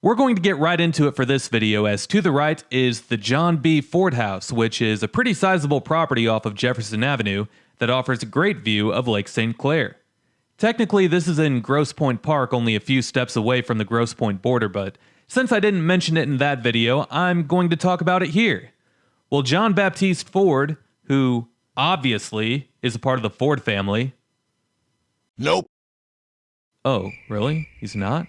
We're going to get right into it for this video, as to the right is the John B. Ford House, which is a pretty sizable property off of Jefferson Avenue that offers a great view of Lake St. Clair. Technically, this is in Grosse Pointe Park, only a few steps away from the Grosse Pointe border, but since I didn't mention it in that video, I'm going to talk about it here. Well, John Baptiste Ford, who obviously is a part of the Ford family. Nope. Oh, really? He's not?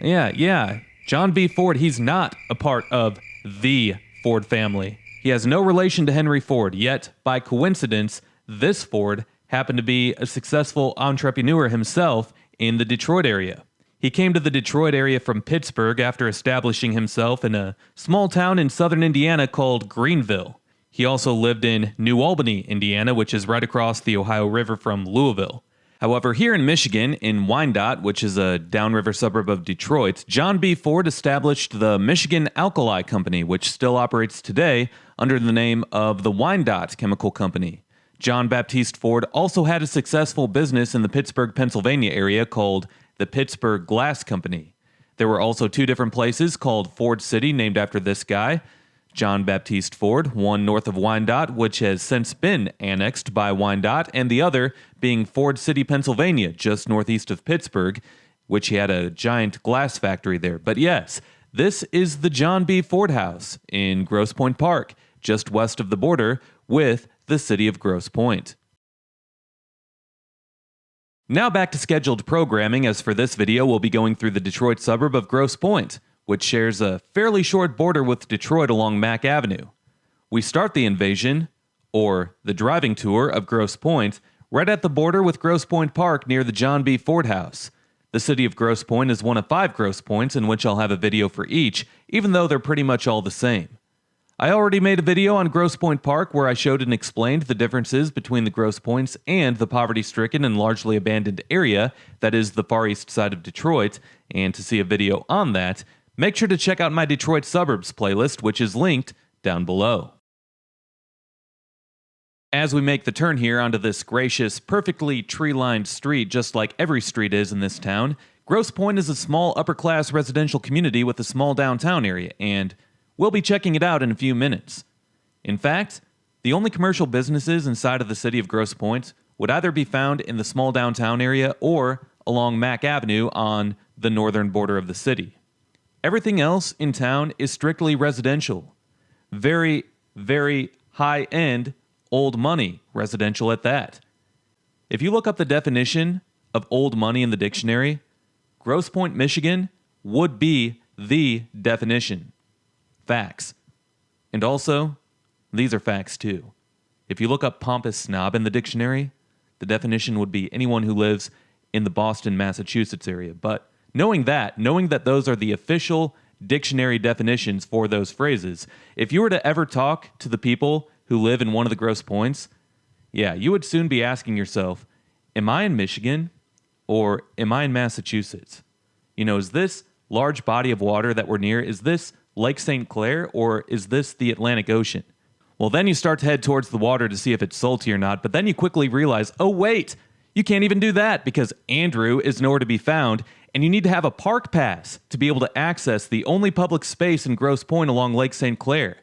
Yeah. John B. Ford, he's not a part of the Ford family. He has no relation to Henry Ford, yet, by coincidence, this Ford happened to be a successful entrepreneur himself in the Detroit area. He came to the Detroit area from Pittsburgh after establishing himself in a small town in southern Indiana called Greenville. He also lived in New Albany, Indiana, which is right across the Ohio River from Louisville. However, here in Michigan, in Wyandotte, which is a downriver suburb of Detroit, John B. Ford established the Michigan Alkali Company, which still operates today under the name of the Wyandotte Chemical Company. John Baptiste Ford also had a successful business in the Pittsburgh, Pennsylvania area called the Pittsburgh Glass Company. There were also two different places called Ford City, named after this guy, John Baptiste Ford, one north of Wyandotte, which has since been annexed by Wyandotte, and the other being Ford City, Pennsylvania, just northeast of Pittsburgh, which he had a giant glass factory there. But yes, this is the John B. Ford House in Grosse Pointe Park, just west of the border with the City of Grosse Pointe. Now back to scheduled programming, as for this video we'll be going through the Detroit suburb of Grosse Pointe, which shares a fairly short border with Detroit along Mack Avenue. We start the invasion, or the driving tour, of Grosse Pointe right at the border with Grosse Pointe Park near the John B. Ford House. The city of Grosse Pointe is one of 5 Grosse Pointes, in which I'll have a video for each, even though they're pretty much all the same. I already made a video on Grosse Pointe Park where I showed and explained the differences between the Grosse Pointes and the poverty-stricken and largely abandoned area that is the far east side of Detroit, and to see a video on that, make sure to check out my Detroit Suburbs playlist, which is linked down below. As we make the turn here onto this gracious, perfectly tree-lined street, just like every street is in this town, Grosse Pointe is a small upper-class residential community with a small downtown area, and we'll be checking it out in a few minutes. In fact, the only commercial businesses inside of the city of Grosse Pointe would either be found in the small downtown area or along Mack Avenue on the northern border of the city. Everything else in town is strictly residential. Very, very high-end, old money residential at that. If you look up the definition of old money in the dictionary, Grosse Pointe, Michigan would be the definition. Facts. And also, these are facts too. If you look up pompous snob in the dictionary, the definition would be anyone who lives in the Boston, Massachusetts area. But knowing that those are the official dictionary definitions for those phrases, if you were to ever talk to the people who live in one of the Grosse Pointes, you would soon be asking yourself, am I in Michigan or am I in Massachusetts? Is this large body of water that we're near, is this Lake St. Clair or is this the Atlantic Ocean? Well, then you start to head towards the water to see if it's salty or not, but then you quickly realize, oh wait, you can't even do that because Andrew is nowhere to be found, and you need to have a park pass to be able to access the only public space in Grosse Pointe along Lake St. Clair.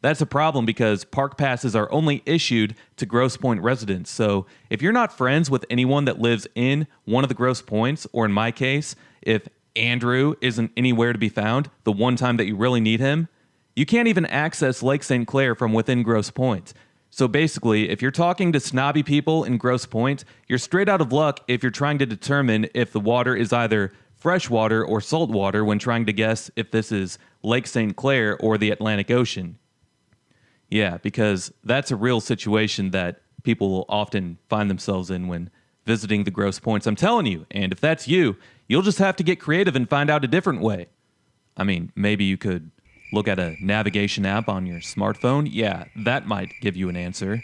That's a problem because park passes are only issued to Grosse Pointe residents. So if you're not friends with anyone that lives in one of the Grosse Pointes, or in my case, if Andrew isn't anywhere to be found the one time that you really need him, you can't even access Lake St. Clair from within Grosse Pointe. So basically, if you're talking to snobby people in Grosse Pointe, you're straight out of luck if you're trying to determine if the water is either fresh water or salt water when trying to guess if this is Lake St. Clair or the Atlantic Ocean. Yeah, because that's a real situation that people will often find themselves in when visiting the Grosse Pointes. I'm telling you, and if that's you, you'll just have to get creative and find out a different way. I mean, maybe you could look at a navigation app on your smartphone. Yeah, that might give you an answer.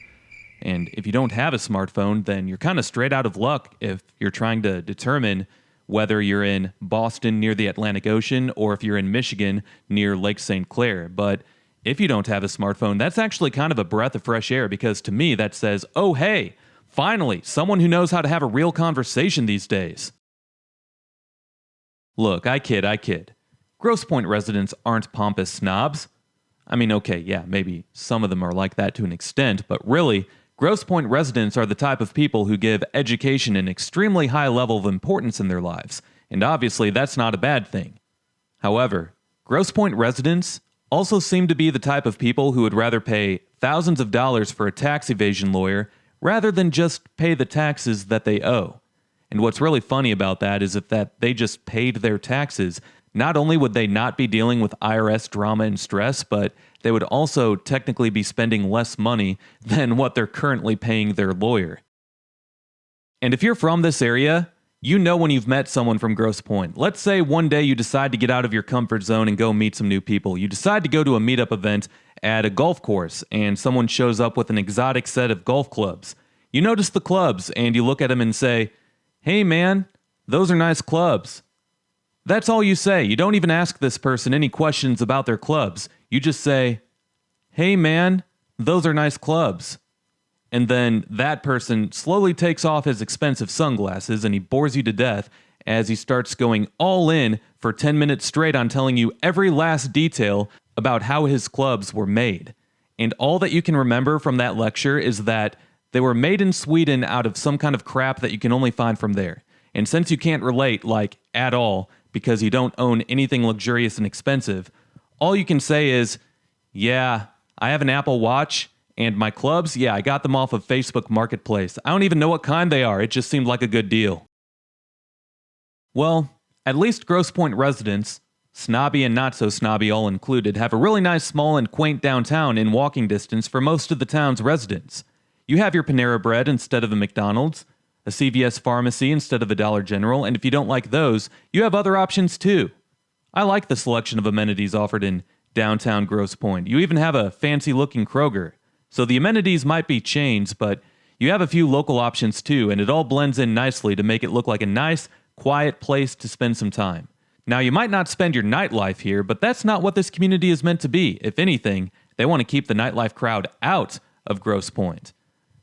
And if you don't have a smartphone, then you're kind of straight out of luck if you're trying to determine whether you're in Boston near the Atlantic Ocean or if you're in Michigan near Lake St. Clair. But if you don't have a smartphone, that's actually kind of a breath of fresh air, because to me that says, oh hey, finally, someone who knows how to have a real conversation these days. Look, I kid. Grosse Pointe residents aren't pompous snobs. I mean, okay, yeah, maybe some of them are like that to an extent, but really, Grosse Pointe residents are the type of people who give education an extremely high level of importance in their lives, and obviously that's not a bad thing. However, Grosse Pointe residents also seem to be the type of people who would rather pay thousands of dollars for a tax evasion lawyer rather than just pay the taxes that they owe. And what's really funny about that is if that they just paid their taxes, not only would they not be dealing with IRS drama and stress, but they would also technically be spending less money than what they're currently paying their lawyer. And if you're from this area, you know when you've met someone from Grosse Pointe. Let's say one day you decide to get out of your comfort zone and go meet some new people. You decide to go to a meetup event at a golf course, and someone shows up with an exotic set of golf clubs. You notice the clubs, and you look at them and say, "Hey man, those are nice clubs." That's all you say. You don't even ask this person any questions about their clubs. You just say, "Hey man, those are nice clubs." And then that person slowly takes off his expensive sunglasses and he bores you to death as he starts going all in for 10 minutes straight on telling you every last detail about how his clubs were made. And all that you can remember from that lecture is that they were made in Sweden out of some kind of crap that you can only find from there. And since you can't relate, like, at all, because you don't own anything luxurious and expensive, all you can say is, "Yeah, I have an Apple Watch, and my clubs, yeah, I got them off of Facebook Marketplace. I don't even know what kind they are. It just seemed like a good deal." Well, at least Grosse Pointe residents, snobby and not so snobby all included, have a really nice small and quaint downtown in walking distance for most of the town's residents. You have your Panera Bread instead of a McDonald's, a CVS pharmacy instead of a Dollar General, and if you don't like those, you have other options too. I like the selection of amenities offered in downtown Grosse Pointe. You even have a fancy-looking Kroger. So the amenities might be chains, but you have a few local options too, and it all blends in nicely to make it look like a nice, quiet place to spend some time. Now, you might not spend your nightlife here, but that's not what this community is meant to be. If anything, they want to keep the nightlife crowd out of Grosse Pointe.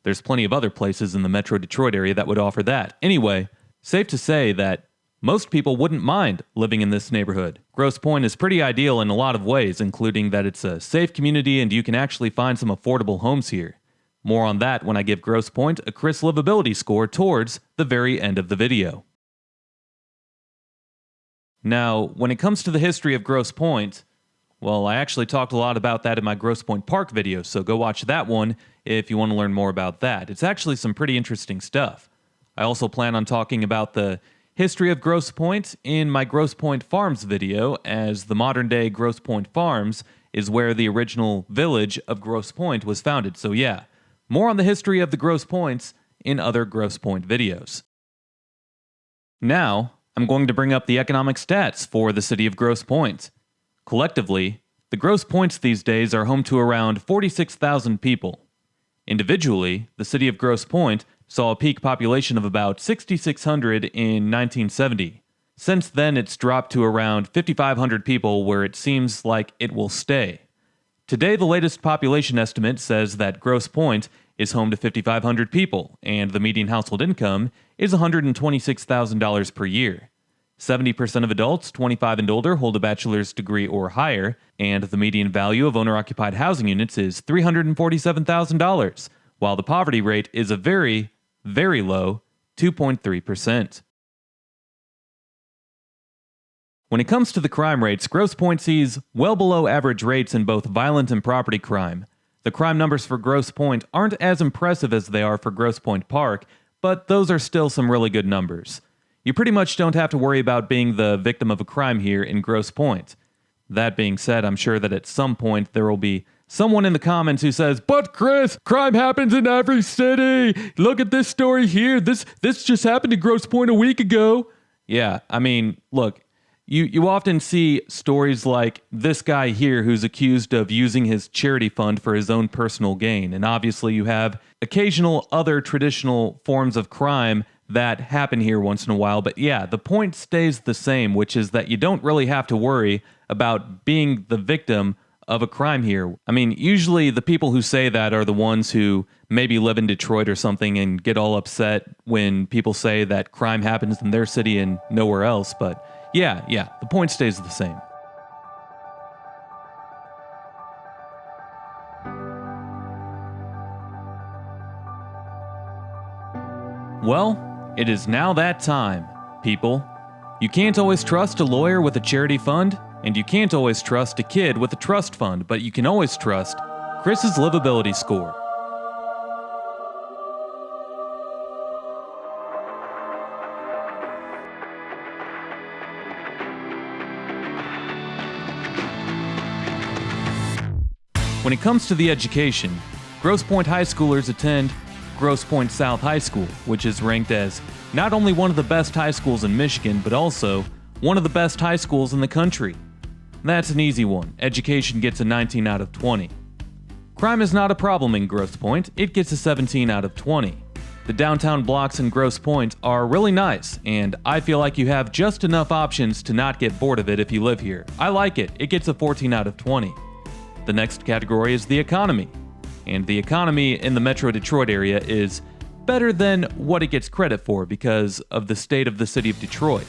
There's plenty of other places in the Metro Detroit area that would offer that. Anyway, safe to say that most people wouldn't mind living in this neighborhood. Grosse Pointe is pretty ideal in a lot of ways, including that it's a safe community and you can actually find some affordable homes here. More on that when I give Grosse Pointe a Chris livability score towards the very end of the video. Now, when it comes to the history of Grosse Pointe, well, I actually talked a lot about that in my Grosse Pointe Park video, so go watch that one if you want to learn more about that. It's actually some pretty interesting stuff. I also plan on talking about the history of Grosse Pointe in my Grosse Pointe Farms video, as the modern-day Grosse Pointe Farms is where the original village of Grosse Pointe was founded. So yeah, more on the history of the Grosse Pointes in other Grosse Pointe videos. Now, I'm going to bring up the economic stats for the city of Grosse Pointe. Collectively, the Grosse Pointes these days are home to around 46,000 people. Individually, the city of Grosse Pointe saw a peak population of about 6,600 in 1970. Since then, it's dropped to around 5,500 people, where it seems like it will stay. Today, the latest population estimate says that Grosse Pointe is home to 5,500 people, and the median household income is $126,000 per year. 70% of adults 25 and older hold a bachelor's degree or higher, and the median value of owner-occupied housing units is $347,000, while the poverty rate is a very, very low 2.3%. When it comes to the crime rates, Grosse Pointe sees well below average rates in both violent and property crime. The crime numbers for Grosse Pointe aren't as impressive as they are for Grosse Pointe Park, but those are still some really good numbers. You pretty much don't have to worry about being the victim of a crime here in Grosse Pointe. That being said, I'm sure that at some point there will be someone in the comments who says, "But Chris, crime happens in every city. Look at this story here. This just happened in Grosse Pointe a week ago." Yeah, I mean, look, you often see stories like this guy here who's accused of using his charity fund for his own personal gain. And obviously you have occasional other traditional forms of crime that happen here once in a while. But yeah, the point stays the same, which is that you don't really have to worry about being the victim of a crime here. I mean, usually the people who say that are the ones who maybe live in Detroit or something and get all upset when people say that crime happens in their city and nowhere else. But yeah, the point stays the same. Well, it is now that time, people. You can't always trust a lawyer with a charity fund, and you can't always trust a kid with a trust fund, but you can always trust Chris's livability score. When it comes to the education, Grosse Pointe high schoolers attend Grosse Pointe South High School, which is ranked as not only one of the best high schools in Michigan, but also one of the best high schools in the country. That's an easy one. Education gets a 19 out of 20. Crime is not a problem in Grosse Pointe. It gets a 17 out of 20. The downtown blocks in Grosse Pointe are really nice, and I feel like you have just enough options to not get bored of it if you live here. I like it. It gets a 14 out of 20. The next category is the economy. And the economy in the Metro Detroit area is better than what it gets credit for because of the state of the city of Detroit.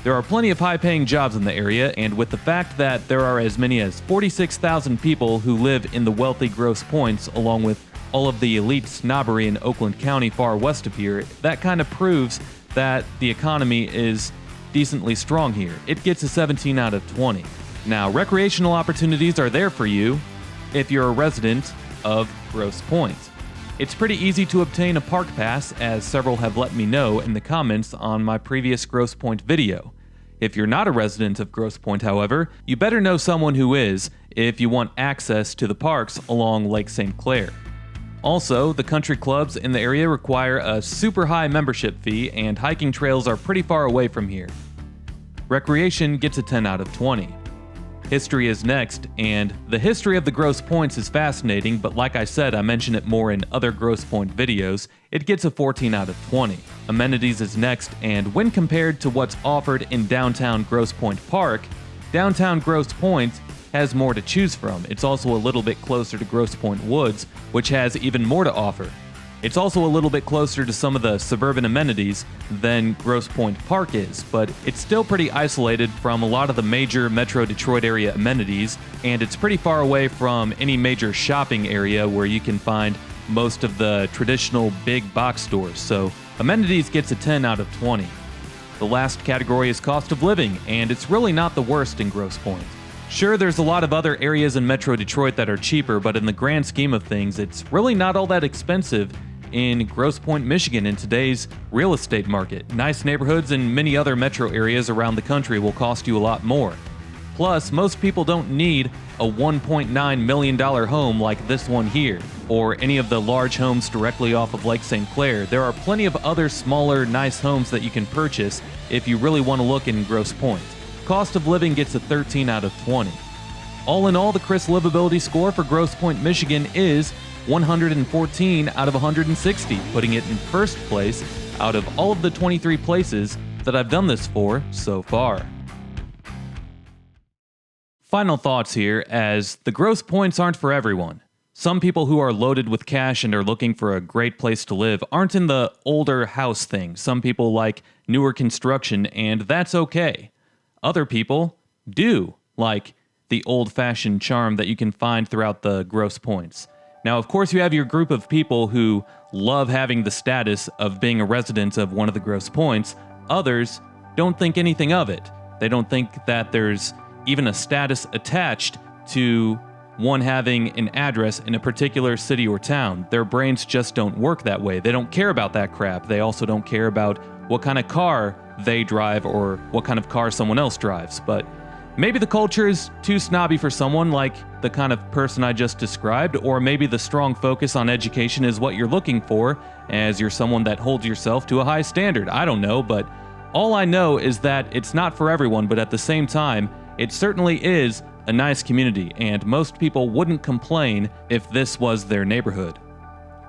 There are plenty of high-paying jobs in the area, and with the fact that there are as many as 46,000 people who live in the wealthy Grosse Pointes, along with all of the elite snobbery in Oakland County far west of here, that kind of proves that the economy is decently strong here. It gets a 17 out of 20. Now, recreational opportunities are there for you if you're a resident of Grosse Pointe. It's pretty easy to obtain a park pass, as several have let me know in the comments on my previous Grosse Pointe video. If you're not a resident of Grosse Pointe, however, you better know someone who is if you want access to the parks along Lake St. Clair. Also, the country clubs in the area require a super high membership fee, and hiking trails are pretty far away from here. Recreation gets a 10 out of 20. History is next, and the history of the Grosse Pointes is fascinating, but like I said, I mention it more in other Grosse Pointe videos. It gets a 14 out of 20. Amenities is next, and when compared to what's offered in downtown Grosse Pointe Park, downtown Grosse Pointe has more to choose from. It's also a little bit closer to Grosse Pointe Woods, which has even more to offer. It's also a little bit closer to some of the suburban amenities than Grosse Pointe Park is, but it's still pretty isolated from a lot of the major Metro Detroit area amenities, and it's pretty far away from any major shopping area where you can find most of the traditional big box stores, so amenities gets a 10 out of 20. The last category is cost of living, and it's really not the worst in Grosse Pointe. Sure, there's a lot of other areas in Metro Detroit that are cheaper, but in the grand scheme of things, it's really not all that expensive in Grosse Pointe, Michigan in today's real estate market. Nice neighborhoods in many other metro areas around the country will cost you a lot more. Plus, most people don't need a $1.9 million home like this one here, or any of the large homes directly off of Lake St. Clair. There are plenty of other smaller, nice homes that you can purchase if you really want to look in Grosse Pointe. Cost of living gets a 13 out of 20. All in all, the Chris livability score for Grosse Pointe, Michigan is 114 out of 160, putting it in first place out of all of the 23 places that I've done this for so far. Final thoughts here, as the Grosse Pointes aren't for everyone. Some people who are loaded with cash and are looking for a great place to live aren't in the older house thing. Some people like newer construction, and that's okay. Other people do like the old-fashioned charm that you can find throughout the Grosse Pointes. Now, of course, you have your group of people who love having the status of being a resident of one of the Grosse Pointes. Others don't think anything of it. They don't think that there's even a status attached to one having an address in a particular city or town. Their brains just don't work that way. They don't care about that crap. They also don't care about what kind of car they drive or what kind of car someone else drives. But maybe the culture is too snobby for someone like the kind of person I just described, or maybe the strong focus on education is what you're looking for, as you're someone that holds yourself to a high standard. I don't know, but all I know is that it's not for everyone, but at the same time, it certainly is a nice community, and most people wouldn't complain if this was their neighborhood.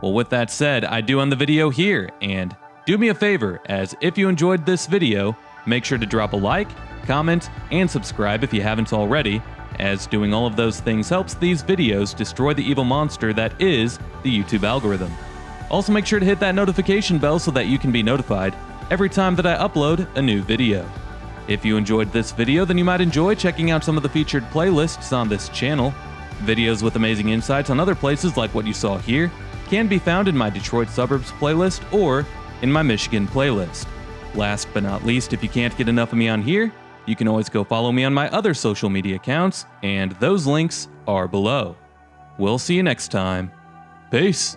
Well, with that said, I do end the video here, and do me a favor, as if you enjoyed this video, make sure to drop a like, comment, and subscribe if you haven't already, as doing all of those things helps these videos destroy the evil monster that is the YouTube algorithm. Also, make sure to hit that notification bell so that you can be notified every time that I upload a new video. If you enjoyed this video, then you might enjoy checking out some of the featured playlists on this channel. Videos with amazing insights on other places like what you saw here can be found in my Detroit Suburbs playlist, or in my Michigan playlist. Last but not least, if you can't get enough of me on here, you can always go follow me on my other social media accounts, and those links are below. We'll see you next time. Peace.